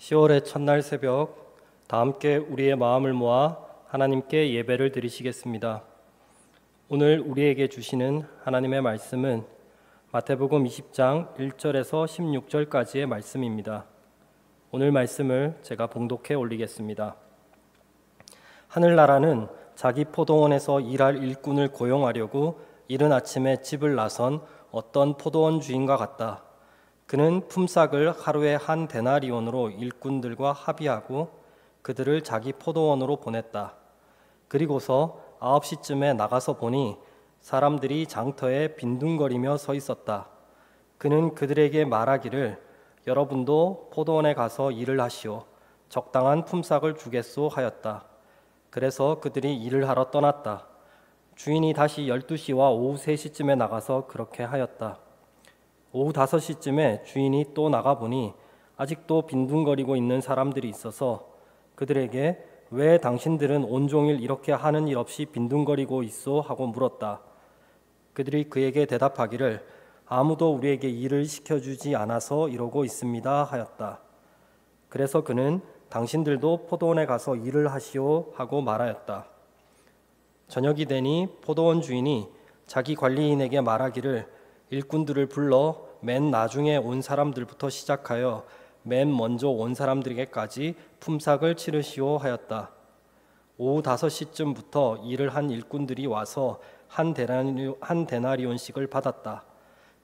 10월의 첫날 새벽 다 함께 우리의 마음을 모아 하나님께 예배를 드리시겠습니다. 오늘 우리에게 주시는 하나님의 말씀은 마태복음 20장 1절에서 16절까지의 말씀입니다. 오늘 말씀을 제가 봉독해 올리겠습니다. 하늘나라는 자기 포도원에서 일할 일꾼을 고용하려고 이른 아침에 집을 나선 어떤 포도원 주인과 같다. 그는 품삯을 하루에 한 데나리온으로 일꾼들과 합의하고 그들을 자기 포도원으로 보냈다. 그리고서 9시쯤에 나가서 보니 사람들이 장터에 빈둥거리며 서 있었다. 그는 그들에게 말하기를 여러분도 포도원에 가서 일을 하시오. 적당한 품삯을 주겠소 하였다. 그래서 그들이 일을 하러 떠났다. 주인이 다시 12시와 오후 3시쯤에 나가서 그렇게 하였다. 오후 5시쯤에 주인이 또 나가보니 아직도 빈둥거리고 있는 사람들이 있어서 그들에게 왜 당신들은 온종일 이렇게 하는 일 없이 빈둥거리고 있소? 하고 물었다. 그들이 그에게 대답하기를 아무도 우리에게 일을 시켜주지 않아서 이러고 있습니다 하였다. 그래서 그는 당신들도 포도원에 가서 일을 하시오 하고 말하였다. 저녁이 되니 포도원 주인이 자기 관리인에게 말하기를 일꾼들을 불러 맨 나중에 온 사람들부터 시작하여 맨 먼저 온 사람들에게까지 품삯을 치르시오 하였다. 오후 5시쯤부터 일을 한 일꾼들이 와서 한 데나리온씩을 받았다.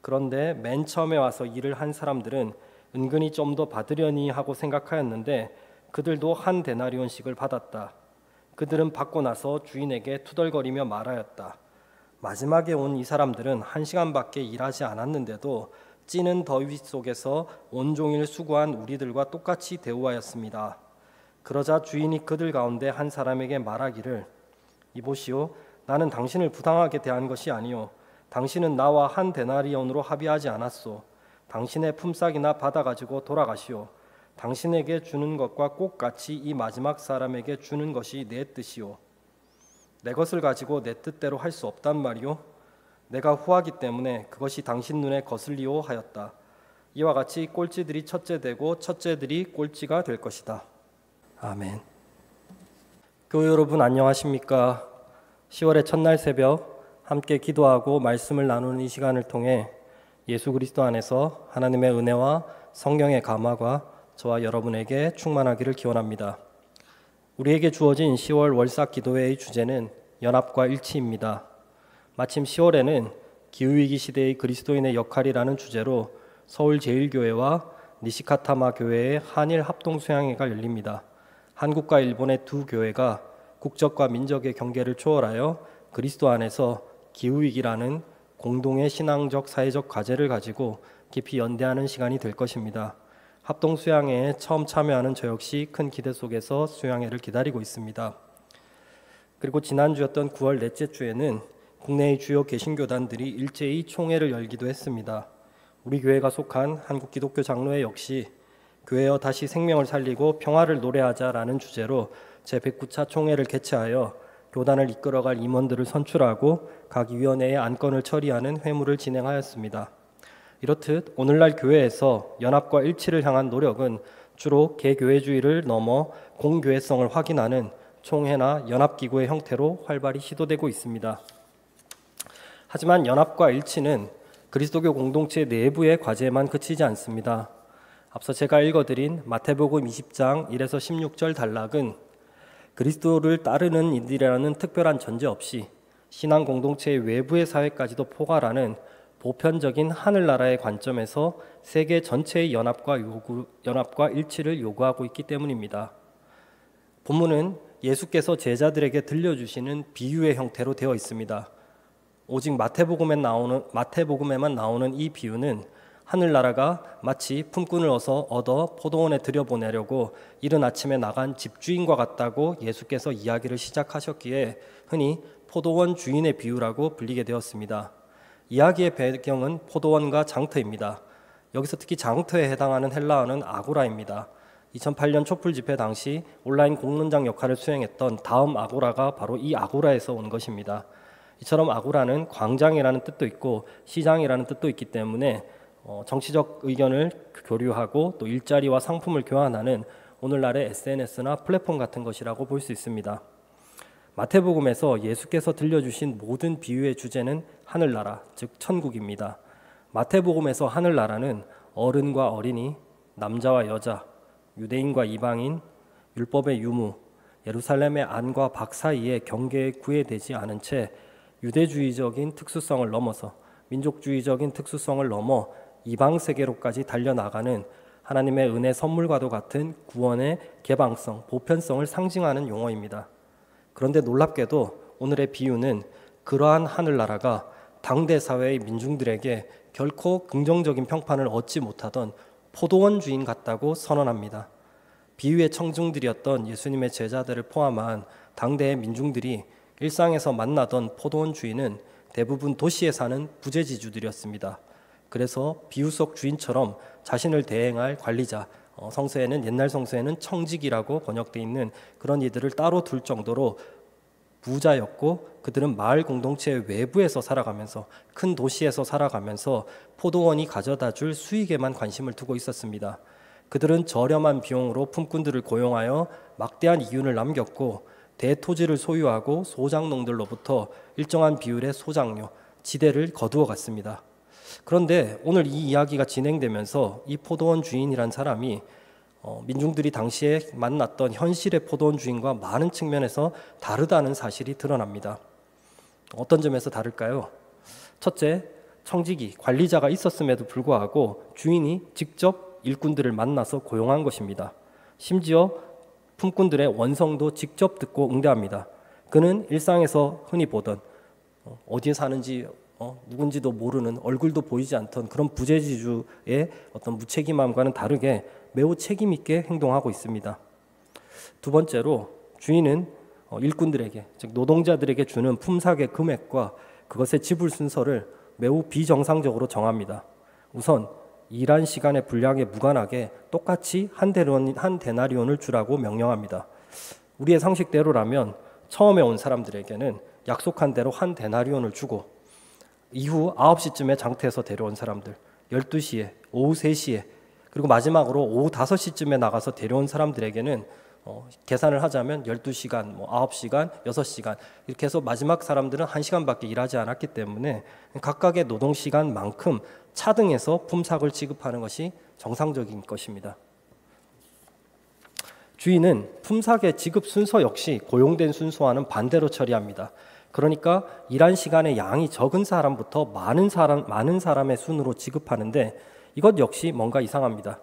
그런데 맨 처음에 와서 일을 한 사람들은 은근히 좀 더 받으려니 하고 생각하였는데 그들도 한 데나리온씩을 받았다. 그들은 받고 나서 주인에게 투덜거리며 말하였다. 마지막에 온 이 사람들은 1시간밖에 일하지 않았는데도 찌는 더위 속에서 온종일 수고한 우리들과 똑같이 대우하였습니다. 그러자 주인이 그들 가운데 한 사람에게 말하기를 이보시오, 나는 당신을 부당하게 대한 것이 아니오. 당신은 나와 한 데나리온으로 합의하지 않았소. 당신의 품삯이나 받아가지고 돌아가시오. 당신에게 주는 것과 꼭 같이 이 마지막 사람에게 주는 것이 내 뜻이오. 내 것을 가지고 내 뜻대로 할 수 없단 말이오. 내가 후하기 때문에 그것이 당신 눈에 거슬리오 하였다. 이와 같이 꼴찌들이 첫째되고 첫째들이 꼴찌가 될 것이다. 아멘. 교회 여러분 안녕하십니까? 10월의 첫날 새벽 함께 기도하고 말씀을 나누는 이 시간을 통해 예수 그리스도 안에서 하나님의 은혜와 성령의 감화가 저와 여러분에게 충만하기를 기원합니다. 우리에게 주어진 10월 월삭 기도회의 주제는 연합과 일치입니다. 마침 10월에는 기후위기 시대의 그리스도인의 역할이라는 주제로 서울제일교회와 니시카타마 교회의 한일 합동수양회가 열립니다. 한국과 일본의 두 교회가 국적과 민족의 경계를 초월하여 그리스도 안에서 기후위기라는 공동의 신앙적 사회적 과제를 가지고 깊이 연대하는 시간이 될 것입니다. 합동수양회에 처음 참여하는 저 역시 큰 기대 속에서 수양회를 기다리고 있습니다. 그리고 지난주였던 9월 넷째 주에는 국내의 주요 개신교단들이 일제히 총회를 열기도 했습니다. 우리 교회가 속한 한국기독교 장로회 역시 교회여 다시 생명을 살리고 평화를 노래하자라는 주제로 제109차 총회를 개최하여 교단을 이끌어갈 임원들을 선출하고 각 위원회의 안건을 처리하는 회무를 진행하였습니다. 이렇듯 오늘날 교회에서 연합과 일치를 향한 노력은 주로 개교회주의를 넘어 공교회성을 확인하는 총회나 연합기구의 형태로 활발히 시도되고 있습니다. 하지만 연합과 일치는 그리스도교 공동체 내부의 과제에만 그치지 않습니다. 앞서 제가 읽어드린 마태복음 20장 1에서 16절 단락은 그리스도를 따르는 이들이라는 특별한 전제 없이 신앙 공동체의 외부의 사회까지도 포괄하는 보편적인 하늘나라의 관점에서 세계 전체의 연합과 일치를 요구하고 있기 때문입니다. 본문은 예수께서 제자들에게 들려주시는 비유의 형태로 되어 있습니다. 오직 마태복음에만 나오는 이 비유는 하늘나라가 마치 품꾼을 얻어 포도원에 들여보내려고 이른 아침에 나간 집주인과 같다고 예수께서 이야기를 시작하셨기에 흔히 포도원 주인의 비유라고 불리게 되었습니다. 이야기의 배경은 포도원과 장터입니다. 여기서 특히 장터에 해당하는 헬라어는 아고라입니다. 2008년 촛불 집회 당시 온라인 공론장 역할을 수행했던 다음 아고라가 바로 이 아고라에서 온 것입니다. 이처럼 아고라는 광장이라는 뜻도 있고 시장이라는 뜻도 있기 때문에 정치적 의견을 교류하고 또 일자리와 상품을 교환하는 오늘날의 SNS나 플랫폼 같은 것이라고 볼 수 있습니다. 마태복음에서 예수께서 들려주신 모든 비유의 주제는 하늘나라, 즉 천국입니다. 마태복음에서 하늘나라는 어른과 어린이, 남자와 여자, 유대인과 이방인, 율법의 유무, 예루살렘의 안과 밖 사이의 경계에 구애되지 않은 채 유대주의적인 특수성을 넘어서 민족주의적인 특수성을 넘어 이방 세계로까지 달려나가는 하나님의 은혜 선물과도 같은 구원의 개방성, 보편성을 상징하는 용어입니다. 그런데 놀랍게도 오늘의 비유는 그러한 하늘나라가 당대 사회의 민중들에게 결코 긍정적인 평판을 얻지 못하던 포도원 주인 같다고 선언합니다. 비유의 청중들이었던 예수님의 제자들을 포함한 당대의 민중들이 일상에서 만나던 포도원 주인은 대부분 도시에 사는 부재지주들이었습니다. 그래서 비유 속 주인처럼 자신을 대행할 관리자, 성서에는 옛날 성서에는 청직이라고 번역되어 있는 그런 이들을 따로 둘 정도로 부자였고, 그들은 마을 공동체 외부에서 살아가면서 큰 도시에서 살아가면서 포도원이 가져다 줄 수익에만 관심을 두고 있었습니다. 그들은 저렴한 비용으로 품꾼들을 고용하여 막대한 이윤을 남겼고, 대토지를 소유하고 소장농들로부터 일정한 비율의 소장료, 지대를 거두어 갔습니다. 그런데 오늘 이 이야기가 진행되면서 이 포도원 주인이란 사람이 민중들이 당시에 만났던 현실의 포도원 주인과 많은 측면에서 다르다는 사실이 드러납니다. 어떤 점에서 다를까요? 첫째, 청직이 관리자가 있었음에도 불구하고 주인이 직접 일꾼들을 만나서 고용한 것입니다. 심지어 품꾼들의 원성도 직접 듣고 응대합니다. 그는 일상에서 흔히 보던 어디에 사는지 누군지도 모르는, 얼굴도 보이지 않던 그런 부재지주의 어떤 무책임함과는 다르게 매우 책임 있게 행동하고 있습니다. 두 번째로, 주인은 일꾼들에게, 즉 노동자들에게 주는 품삯의 금액과 그것의 지불 순서를 매우 비정상적으로 정합니다. 우선 일한 시간의 분량에 무관하게 똑같이 한 데나리온을 주라고 명령합니다. 우리의 상식대로라면 처음에 온 사람들에게는 약속한 대로 한 데나리온을 주고, 이후 9시쯤에 장터에서 데려온 사람들, 12시에, 오후 3시에, 그리고 마지막으로 오후 5시쯤에 나가서 데려온 사람들에게는 계산을 하자면 12시간, 9시간, 6시간 이렇게 해서 마지막 사람들은 1시간밖에 일하지 않았기 때문에 각각의 노동시간만큼 차등해서 품삯을 지급하는 것이 정상적인 것입니다. 주인은 품삯의 지급 순서 역시 고용된 순서와는 반대로 처리합니다. 그러니까 일한 시간의 양이 적은 사람부터 많은 사람의 순으로 지급하는데, 이것 역시 뭔가 이상합니다.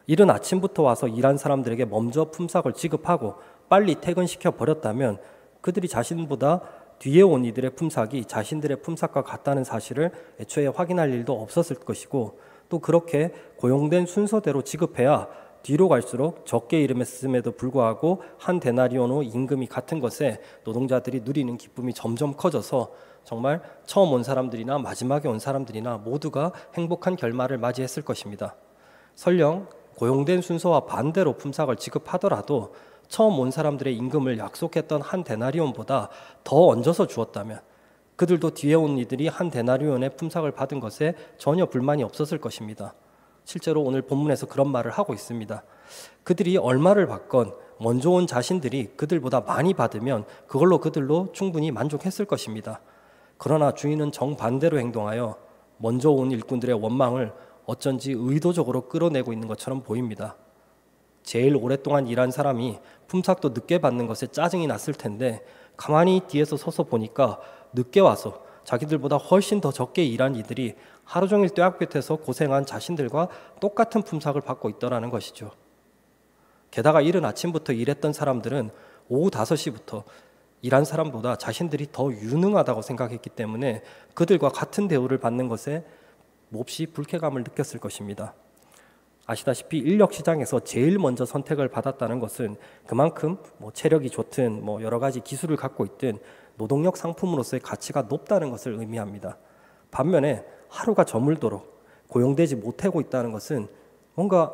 이른 아침부터 와서 일한 사람들에게 먼저 품삯을 지급하고 빨리 퇴근시켜 버렸다면 그들이 자신보다 뒤에 온 이들의 품삯이 자신들의 품삯과 같다는 사실을 애초에 확인할 일도 없었을 것이고, 또 그렇게 고용된 순서대로 지급해야 뒤로 갈수록 적게 일했음에도 불구하고 한 데나리온의 임금이 같은 것에 노동자들이 누리는 기쁨이 점점 커져서 정말 처음 온 사람들이나 마지막에 온 사람들이나 모두가 행복한 결말을 맞이했을 것입니다. 설령 고용된 순서와 반대로 품삯을 지급하더라도 처음 온 사람들의 임금을 약속했던 한 데나리온보다 더 얹어서 주었다면 그들도 뒤에 온 이들이 한 데나리온의 품삯을 받은 것에 전혀 불만이 없었을 것입니다. 실제로 오늘 본문에서 그런 말을 하고 있습니다. 그들이 얼마를 받건 먼저 온 자신들이 그들보다 많이 받으면 그걸로 그들도 충분히 만족했을 것입니다. 그러나 주인은 정반대로 행동하여 먼저 온 일꾼들의 원망을 어쩐지 의도적으로 끌어내고 있는 것처럼 보입니다. 제일 오랫동안 일한 사람이 품삯도 늦게 받는 것에 짜증이 났을 텐데 가만히 뒤에서 서서 보니까 늦게 와서 자기들보다 훨씬 더 적게 일한 이들이 하루 종일 뙤약볕에서 고생한 자신들과 똑같은 품삯을 받고 있더라는 것이죠. 게다가 이른 아침부터 일했던 사람들은 오후 5시부터 일한 사람보다 자신들이 더 유능하다고 생각했기 때문에 그들과 같은 대우를 받는 것에 몹시 불쾌감을 느꼈을 것입니다. 아시다시피 인력시장에서 제일 먼저 선택을 받았다는 것은 그만큼 체력이 좋든 여러 가지 기술을 갖고 있든 노동력 상품으로서의 가치가 높다는 것을 의미합니다. 반면에 하루가 저물도록 고용되지 못하고 있다는 것은 뭔가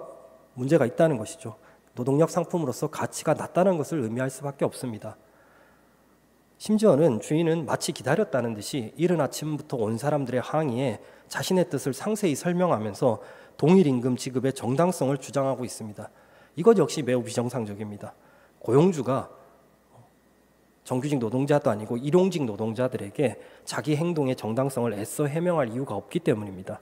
문제가 있다는 것이죠. 노동력 상품으로서 가치가 낮다는 것을 의미할 수밖에 없습니다. 심지어는 주인은 마치 기다렸다는 듯이 이른 아침부터 온 사람들의 항의에 자신의 뜻을 상세히 설명하면서 동일 임금 지급의 정당성을 주장하고 있습니다. 이것 역시 매우 비정상적입니다. 고용주가 정규직 노동자도 아니고 일용직 노동자들에게 자기 행동의 정당성을 애써 해명할 이유가 없기 때문입니다.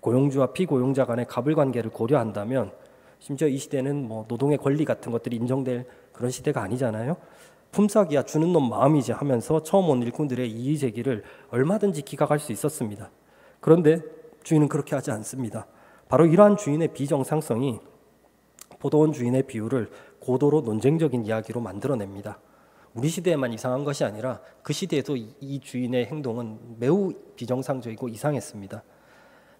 고용주와 피고용자 간의 갑을관계를 고려한다면 심지어 이 시대는 노동의 권리 같은 것들이 인정될 그런 시대가 아니잖아요. 품삯이야 주는 놈 마음이지 하면서 처음 온 일꾼들의 이의 제기를 얼마든지 기각할 수 있었습니다. 그런데 주인은 그렇게 하지 않습니다. 바로 이러한 주인의 비정상성이 포도원 주인의 비유를 고도로 논쟁적인 이야기로 만들어냅니다. 우리 시대에만 이상한 것이 아니라 그 시대에도 이 주인의 행동은 매우 비정상적이고 이상했습니다.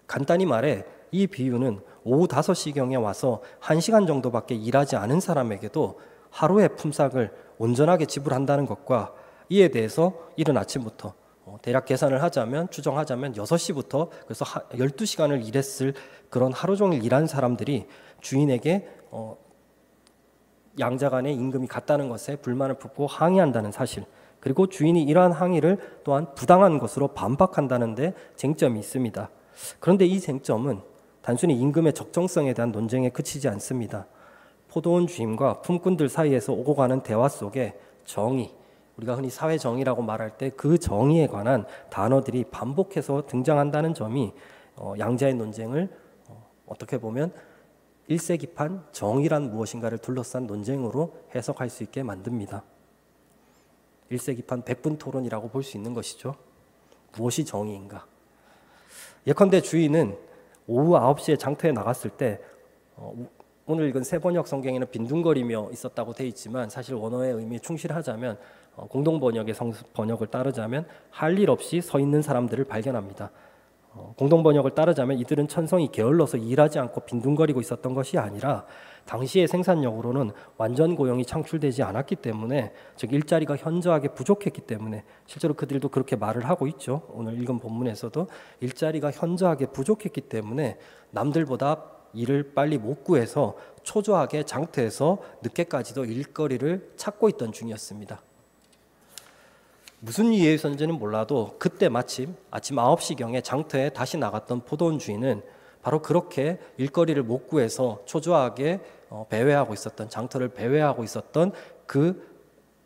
간단히 말해 이 비유는 오후 5시경에 와서 1시간 정도밖에 일하지 않은 사람에게도 하루의 품삯을 온전하게 지불한다는 것과 이에 대해서 이른 아침부터 대략 계산을 하자면 추정하자면 6시부터 그래서 12시간을 일했을 그런 하루 종일 일한 사람들이 주인에게 양자 간의 임금이 같다는 것에 불만을 품고 항의한다는 사실, 그리고 주인이 이러한 항의를 또한 부당한 것으로 반박한다는 데 쟁점이 있습니다. 그런데 이 쟁점은 단순히 임금의 적정성에 대한 논쟁에 그치지 않습니다. 포도원 주임과 품꾼들 사이에서 오고 가는 대화 속에 정의, 우리가 흔히 사회 정의라고 말할 때 그 정의에 관한 단어들이 반복해서 등장한다는 점이 양자의 논쟁을 어떻게 보면 일세기판 정의란 무엇인가를 둘러싼 논쟁으로 해석할 수 있게 만듭니다. 일세기판 백분토론이라고 볼 수 있는 것이죠. 무엇이 정의인가? 예컨대 주인은 오후 9시에 장터에 나갔을 때 오늘 읽은 새번역 성경에는 빈둥거리며 있었다고 되어 있지만 사실 원어의 의미에 충실하자면 공동번역의 번역을 따르자면 할 일 없이 서 있는 사람들을 발견합니다. 공동번역을 따르자면 이들은 천성이 게을러서 일하지 않고 빈둥거리고 있었던 것이 아니라 당시의 생산력으로는 완전 고용이 창출되지 않았기 때문에, 즉 일자리가 현저하게 부족했기 때문에, 실제로 그들도 그렇게 말을 하고 있죠. 오늘 읽은 본문에서도 일자리가 현저하게 부족했기 때문에 남들보다 일을 빨리 못 구해서 초조하게 장터에서 늦게까지도 일거리를 찾고 있던 중이었습니다. 무슨 이유에서인지는 몰라도 그때 마침 아침 9시경에 장터에 다시 나갔던 포도원 주인은 바로 그렇게 일거리를 못 구해서 초조하게 배회하고 있었던, 장터를 배회하고 있었던 그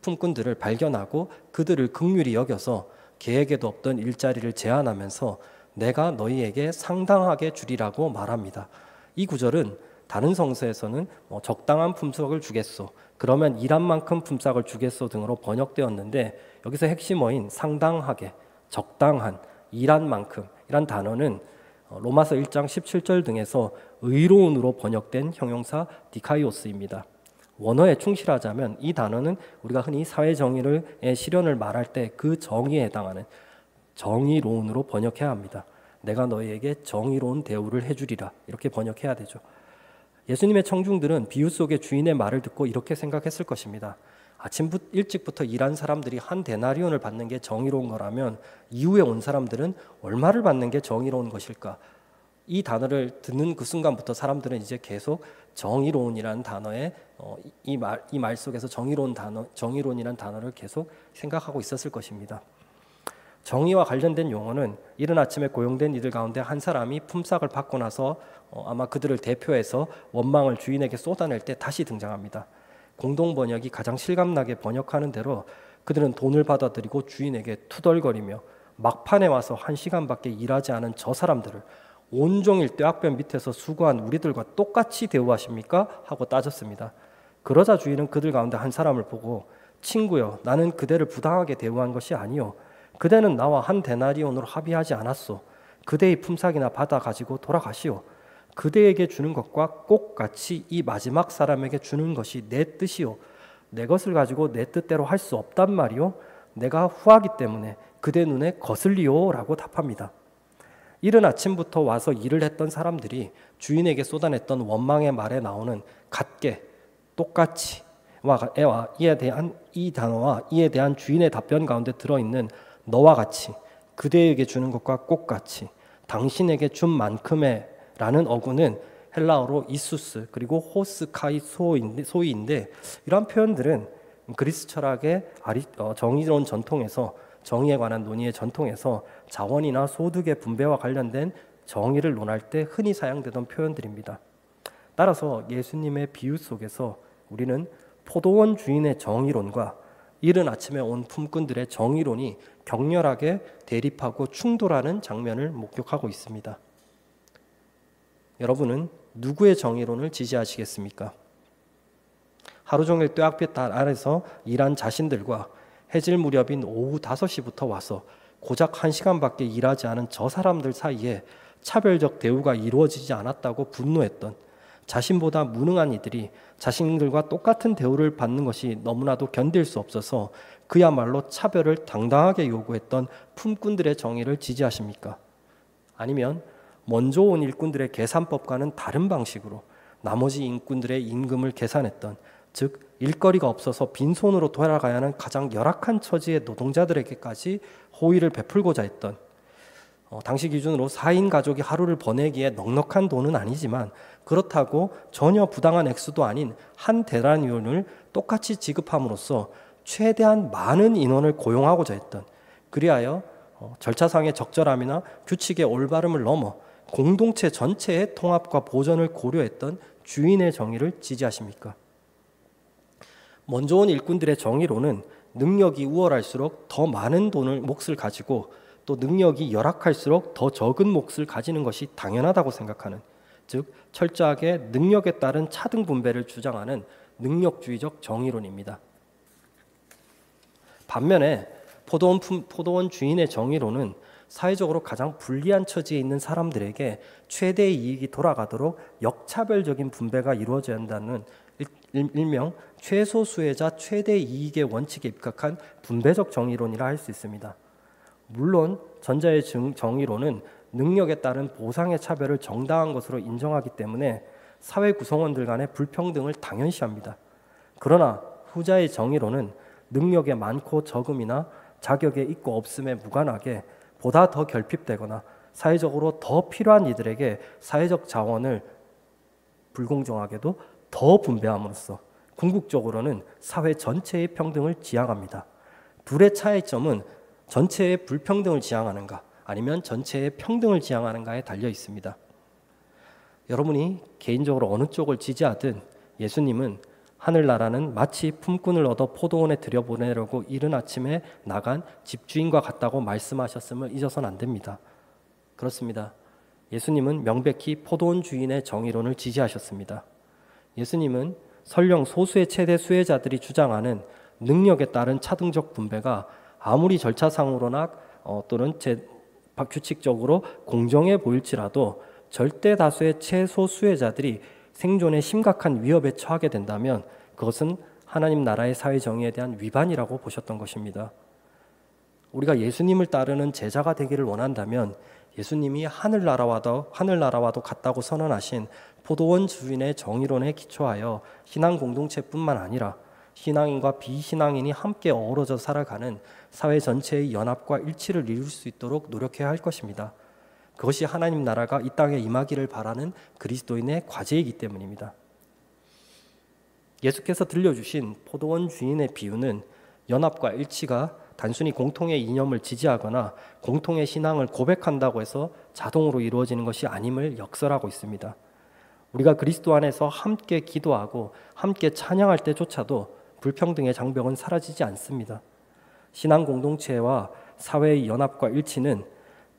품꾼들을 발견하고 그들을 긍휼히 여겨서 계획에도 없던 일자리를 제안하면서 내가 너희에게 상당하게 주리라고 말합니다. 이 구절은 다른 성서에서는 적당한 품삯을 주겠소, 그러면 일한 만큼 품삯을 주겠소 등으로 번역되었는데, 여기서 핵심어인 상당하게, 적당한, 일한 만큼 이란 단어는 로마서 1장 17절 등에서 의로운으로 번역된 형용사 디카이오스입니다. 원어에 충실하자면 이 단어는 우리가 흔히 사회정의의 실현을 말할 때 그 정의에 해당하는 정의로운으로 번역해야 합니다. 내가 너희에게 정의로운 대우를 해주리라, 이렇게 번역해야 되죠. 예수님의 청중들은 비유 속의 주인의 말을 듣고 이렇게 생각했을 것입니다. 아침 일찍부터 일한 사람들이 한 데나리온을 받는 게 정의로운 거라면 이후에 온 사람들은 얼마를 받는 게 정의로운 것일까? 이 단어를 듣는 그 순간부터 사람들은 이제 계속 정의로운이라는 단어에 이 말 속에서 정의로운이라는 단어를 계속 생각하고 있었을 것입니다. 정의와 관련된 용어는 이른 아침에 고용된 이들 가운데 한 사람이 품삯을 받고 나서 아마 그들을 대표해서 원망을 주인에게 쏟아낼 때 다시 등장합니다. 공동번역이 가장 실감나게 번역하는 대로 그들은 돈을 받아들이고 주인에게 투덜거리며 막판에 와서 1시간밖에 일하지 않은 저 사람들을 온종일 뙤약볕 밑에서 수고한 우리들과 똑같이 대우하십니까? 하고 따졌습니다. 그러자 주인은 그들 가운데 한 사람을 보고 친구여, 나는 그대를 부당하게 대우한 것이 아니요, 그대는 나와 한 데나리온으로 합의하지 않았소. 그대의 품삯이나 받아 가지고 돌아가시오. 그대에게 주는 것과 똑같이 이 마지막 사람에게 주는 것이 내 뜻이요, 내 것을 가지고 내 뜻대로 할 수 없단 말이요, 내가 후하기 때문에 그대 눈에 거슬리요 라고 답합니다. 이른 아침부터 와서 일을 했던 사람들이 주인에게 쏟아냈던 원망의 말에 나오는 같게, 똑같이 와 이에 대한 이 단어와 이에 대한 주인의 답변 가운데 들어있는 너와 같이, 그대에게 주는 것과 똑같이, 당신에게 준 만큼의 라는 어구는 헬라어로 이수스 그리고 호스카이 소이인데, 이러한 표현들은 그리스 철학의 정의로운 전통에서, 정의에 관한 논의의 전통에서 자원이나 소득의 분배와 관련된 정의를 논할 때 흔히 사용되던 표현들입니다. 따라서 예수님의 비유 속에서 우리는 포도원 주인의 정의론과 이른 아침에 온 품꾼들의 정의론이 격렬하게 대립하고 충돌하는 장면을 목격하고 있습니다. 여러분은 누구의 정의론을 지지하시겠습니까? 하루 종일 뙤약볕 아래서 일한 자신들과 해질 무렵인 오후 5시부터 와서 고작 1시간밖에 일하지 않은 저 사람들 사이에 차별적 대우가 이루어지지 않았다고 분노했던, 자신보다 무능한 이들이 자신들과 똑같은 대우를 받는 것이 너무나도 견딜 수 없어서 그야말로 차별을 당당하게 요구했던 품꾼들의 정의를 지지하십니까? 아니면 먼저 온 일꾼들의 계산법과는 다른 방식으로 나머지 인꾼들의 임금을 계산했던, 즉 일거리가 없어서 빈손으로 돌아가야 하는 가장 열악한 처지의 노동자들에게까지 호의를 베풀고자 했던, 당시 기준으로 4인 가족이 하루를 보내기에 넉넉한 돈은 아니지만 그렇다고 전혀 부당한 액수도 아닌 한 대라니온을 똑같이 지급함으로써 최대한 많은 인원을 고용하고자 했던, 그리하여 절차상의 적절함이나 규칙의 올바름을 넘어 공동체 전체의 통합과 보전을 고려했던 주인의 정의를 지지하십니까? 먼저 온 일꾼들의 정의로는 능력이 우월할수록 더 많은 몫을 가지고 또 능력이 열악할수록 더 적은 몫을 가지는 것이 당연하다고 생각하는, 즉 철저하게 능력에 따른 차등 분배를 주장하는 능력주의적 정의론입니다. 반면에 포도원 주인의 정의로는 사회적으로 가장 불리한 처지에 있는 사람들에게 최대의 이익이 돌아가도록 역차별적인 분배가 이루어져야 한다는 일명 최소 수혜자 최대 이익의 원칙에 입각한 분배적 정의론이라 할 수 있습니다. 물론 전자의 정의로는 능력에 따른 보상의 차별을 정당한 것으로 인정하기 때문에 사회 구성원들 간의 불평등을 당연시합니다. 그러나 후자의 정의로는 능력의 많고 적음이나 자격의 있고 없음에 무관하게 보다 더 결핍되거나 사회적으로 더 필요한 이들에게 사회적 자원을 불공정하게도 더 분배함으로써 궁극적으로는 사회 전체의 평등을 지향합니다. 둘의 차이점은 전체의 불평등을 지향하는가 아니면 전체의 평등을 지향하는가에 달려 있습니다. 여러분이 개인적으로 어느 쪽을 지지하든 예수님은 하늘나라는 마치 품꾼을 얻어 포도원에 들여보내려고 이른 아침에 나간 집주인과 같다고 말씀하셨음을 잊어서는 안 됩니다. 그렇습니다. 예수님은 명백히 포도원 주인의 정의론을 지지하셨습니다. 예수님은 설령 소수의 최대 수혜자들이 주장하는 능력에 따른 차등적 분배가 아무리 절차상으로나 또는 규칙적으로 공정해 보일지라도 절대 다수의 최소 수혜자들이 생존에 심각한 위협에 처하게 된다면 그것은 하나님 나라의 사회 정의에 대한 위반이라고 보셨던 것입니다. 우리가 예수님을 따르는 제자가 되기를 원한다면 예수님이 하늘나라와도 같다고 선언하신 포도원 주인의 정의론에 기초하여 신앙 공동체뿐만 아니라 신앙인과 비신앙인이 함께 어우러져 살아가는 사회 전체의 연합과 일치를 이룰 수 있도록 노력해야 할 것입니다. 그것이 하나님 나라가 이 땅에 임하기를 바라는 그리스도인의 과제이기 때문입니다. 예수께서 들려주신 포도원 주인의 비유는 연합과 일치가 단순히 공통의 이념을 지지하거나 공통의 신앙을 고백한다고 해서 자동으로 이루어지는 것이 아님을 역설하고 있습니다. 우리가 그리스도 안에서 함께 기도하고 함께 찬양할 때조차도 불평등의 장벽은 사라지지 않습니다. 신앙 공동체와 사회의 연합과 일치는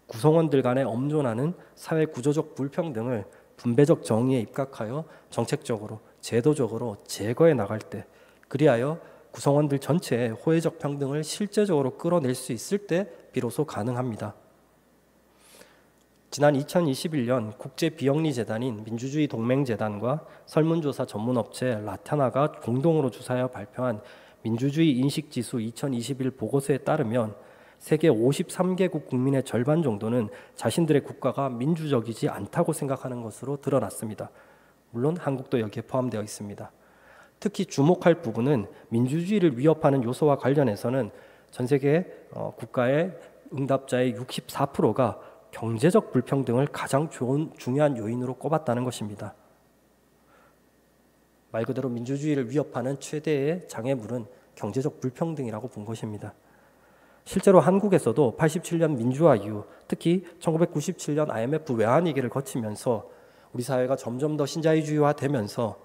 구성원들 간에 엄존하는 사회 구조적 불평등을 분배적 정의에 입각하여 정책적으로 제도적으로 제거해 나갈 때, 그리하여 구성원들 전체의 호혜적 평등을 실제적으로 끌어낼 수 있을 때 비로소 가능합니다. 지난 2021년 국제비영리재단인 민주주의 동맹재단과 설문조사 전문업체 라타나가 공동으로 조사하여 발표한 민주주의 인식지수 2021 보고서에 따르면 세계 53개국 국민의 절반 정도는 자신들의 국가가 민주적이지 않다고 생각하는 것으로 드러났습니다. 물론 한국도 여기에 포함되어 있습니다. 특히 주목할 부분은 민주주의를 위협하는 요소와 관련해서는 전 세계 국가의 응답자의 64%가 경제적 불평등을 가장 중요한 요인으로 꼽았다는 것입니다. 말 그대로 민주주의를 위협하는 최대의 장애물은 경제적 불평등이라고 본 것입니다. 실제로 한국에서도 87년 민주화 이후 특히 1997년 IMF 외환위기를 거치면서 우리 사회가 점점 더 신자유주의화되면서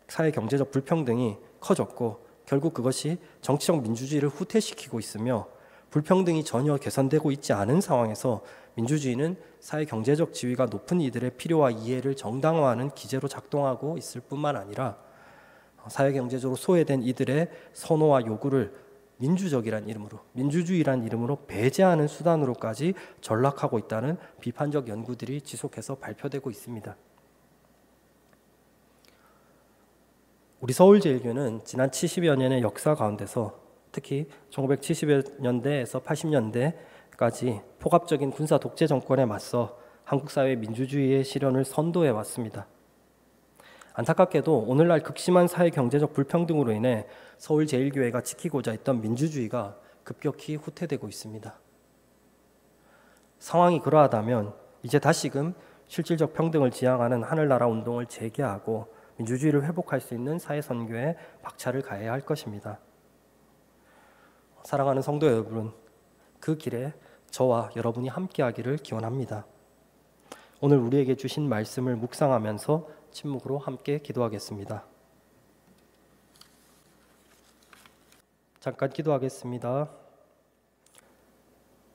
사회 경제적 불평등이 커졌고 결국 그것이 정치적 민주주의를 후퇴시키고 있으며 불평등이 전혀 개선되고 있지 않은 상황에서 민주주의는 사회 경제적 지위가 높은 이들의 필요와 이해를 정당화하는 기제로 작동하고 있을 뿐만 아니라 사회 경제적으로 소외된 이들의 선호와 요구를 민주적이란 이름으로, 민주주의란 이름으로 배제하는 수단으로까지 전락하고 있다는 비판적 연구들이 지속해서 발표되고 있습니다. 우리 서울제일교회는 지난 70여 년의 역사 가운데서 특히 1970년대에서 80년대까지 폭압적인 군사 독재 정권에 맞서 한국 사회 민주주의의 실현을 선도해 왔습니다. 안타깝게도 오늘날 극심한 사회 경제적 불평등으로 인해 서울제일교회가 지키고자 했던 민주주의가 급격히 후퇴되고 있습니다. 상황이 그러하다면 이제 다시금 실질적 평등을 지향하는 하늘나라 운동을 재개하고 민주주의를 회복할 수 있는 사회선교에 박차를 가해야 할 것입니다. 사랑하는 성도 여러분, 그 길에 저와 여러분이 함께하기를 기원합니다. 오늘 우리에게 주신 말씀을 묵상하면서 침묵으로 함께 기도하겠습니다. 잠깐 기도하겠습니다.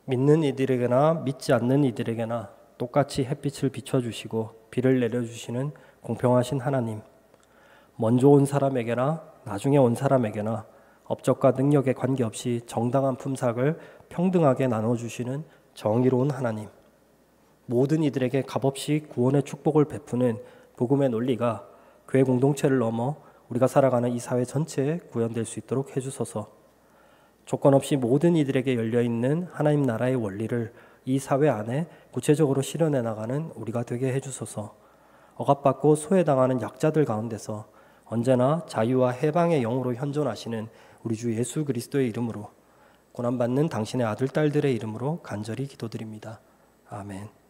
믿는 이들에게나 믿지 않는 이들에게나 똑같이 햇빛을 비춰주시고 비를 내려주시는 공평하신 하나님, 먼저 온 사람에게나 나중에 온 사람에게나 업적과 능력에 관계없이 정당한 품삯을 평등하게 나눠주시는 정의로운 하나님, 모든 이들에게 값없이 구원의 축복을 베푸는 복음의 논리가 교회 공동체를 넘어 우리가 살아가는 이 사회 전체에 구현될 수 있도록 해주소서. 조건 없이 모든 이들에게 열려있는 하나님 나라의 원리를 이 사회 안에 구체적으로 실현해 나가는 우리가 되게 해주소서. 억압받고 소외당하는 약자들 가운데서 언제나 자유와 해방의 영으로 현존하시는 우리 주 예수 그리스도의 이름으로, 고난받는 당신의 아들, 딸들의 이름으로 간절히 기도드립니다. 아멘.